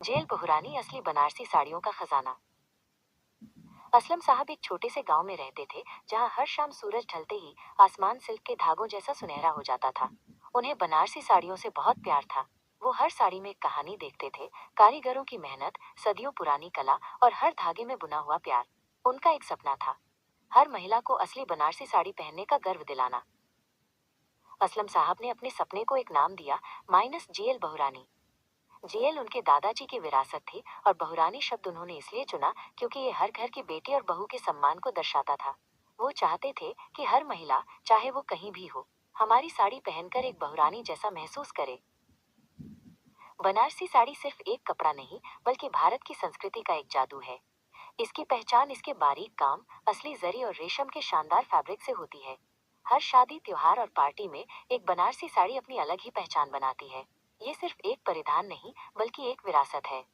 Jail बहुरानी असली बनारसी साड़ियों का खजाना। असलम साहब एक छोटे से गांव में रहते थे, जहां हर शाम सूरज ढलते ही आसमान सिल्क के धागों जैसा सुनहरा हो जाता था। उन्हें बनारसी साड़ियों से बहुत प्यार था। वो हर साड़ी में एक कहानी देखते थे, कारीगरों की मेहनत, सदियों पुरानी कला और हर धागे में बुना हुआ प्यार। उनका एक सपना था, हर महिला को असली बनारसी साड़ी पहनने का गर्व दिलाना। असलम साहब ने अपने सपने को एक नाम दिया, माइनस जेएल बहुरानी। जेएल उनके दादाजी की विरासत थी और बहुरानी शब्द उन्होंने इसलिए चुना क्योंकि ये हर घर की बेटी और बहू के सम्मान को दर्शाता था। वो चाहते थे कि हर महिला, चाहे वो कहीं भी हो, हमारी साड़ी पहनकर एक बहुरानी जैसा महसूस करे। बनारसी साड़ी सिर्फ एक कपड़ा नहीं, बल्कि भारत की संस्कृति का एक जादू है। इसकी पहचान इसके बारीक काम, असली जरी और रेशम के शानदार फैब्रिक से होती है। हर शादी, त्योहार और पार्टी में एक बनारसी साड़ी अपनी अलग ही पहचान बनाती है। ये सिर्फ एक परिधान नहीं, बल्कि एक विरासत है।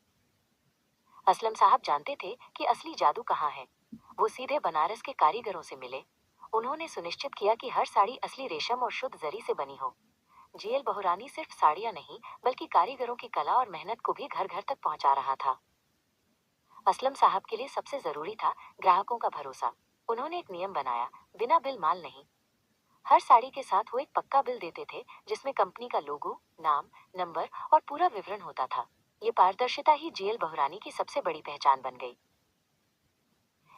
असलम साहब जानते थे कि असली जादू कहाँ है। वो सीधे बनारस के कारीगरों से मिले। उन्होंने सुनिश्चित किया कि हर साड़ी असली रेशम और शुद्ध जरी से बनी हो। जेएल बहुरानी सिर्फ साड़ियां नहीं, बल्कि कारीगरों की कला और मेहनत को भी घर घर तक पहुंचा रहा था। असलम साहब के लिए सबसे जरूरी था ग्राहकों का भरोसा। उन्होंने एक नियम बनाया, बिना बिल माल नहीं। हर साड़ी के साथ वो एक पक्का बिल देते थे, जिसमें कंपनी का लोगो, नाम, नंबर और पूरा विवरण होता था। ये पारदर्शिता ही जेएल बहुरानी की सबसे बड़ी पहचान बन गई।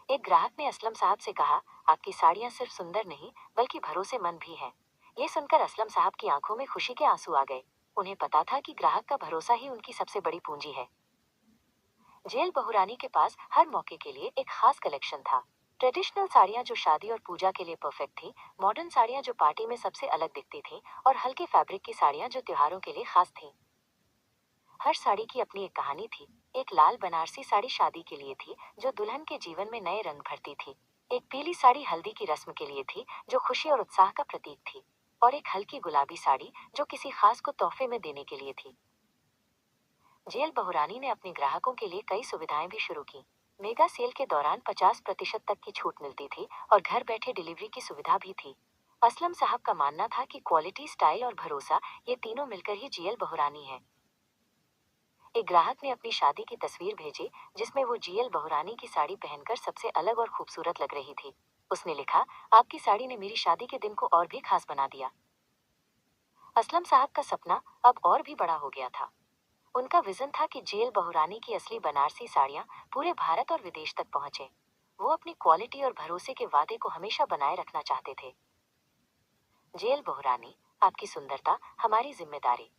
एक ग्राहक ने असलम साहब से कहा, आपकी साड़ियां सिर्फ सुंदर नहीं, बल्कि भरोसेमंद भी हैं। ये सुनकर असलम साहब की आंखों में खुशी के आंसू आ गए। उन्हें पता था कि ग्राहक का भरोसा ही उनकी सबसे बड़ी पूंजी है। जेएल बहुरानी के पास हर मौके के लिए एक खास कलेक्शन था। ट्रेडिशनल साड़ियां जो शादी और पूजा के लिए परफेक्ट थी, मॉडर्न साड़ियां जो पार्टी में सबसे अलग दिखती थीं, और हल्के फैब्रिक की साड़ियां जो त्योहारों के लिए खास थीं। हर साड़ी की अपनी एक कहानी थी। एक लाल बनारसी साड़ी शादी के लिए थी, जो दुल्हन के जीवन में नए रंग भरती थी। एक पीली साड़ी हल्दी की रस्म के लिए थी, जो खुशी और उत्साह का प्रतीक थी। और एक हल्की गुलाबी साड़ी जो किसी खास को तोहफे में देने के लिए थी। जेएल बहुरानी ने अपने ग्राहकों के लिए कई सुविधाएं भी शुरू की। मेगा सेल के दौरान 50% तक की छूट मिलती थी और घर बैठे डिलीवरी की सुविधा भी थी। असलम साहब का मानना था कि क्वालिटी, स्टाइल और भरोसा, ये तीनों मिलकर ही जेएल बहुरानी है। एक ग्राहक ने अपनी शादी की तस्वीर भेजी, जिसमें वो जेएल बहुरानी की साड़ी पहनकर सबसे अलग और खूबसूरत लग रही थी। उसने लिखा, आपकी साड़ी ने मेरी शादी के दिन को और भी खास बना दिया। असलम साहब का सपना अब और भी बड़ा हो गया था। उनका विजन था कि जेएल बहुरानी की असली बनारसी साड़ियां पूरे भारत और विदेश तक पहुंचे। वो अपनी क्वालिटी और भरोसे के वादे को हमेशा बनाए रखना चाहते थे। जेएल बहुरानी, आपकी सुंदरता हमारी जिम्मेदारी।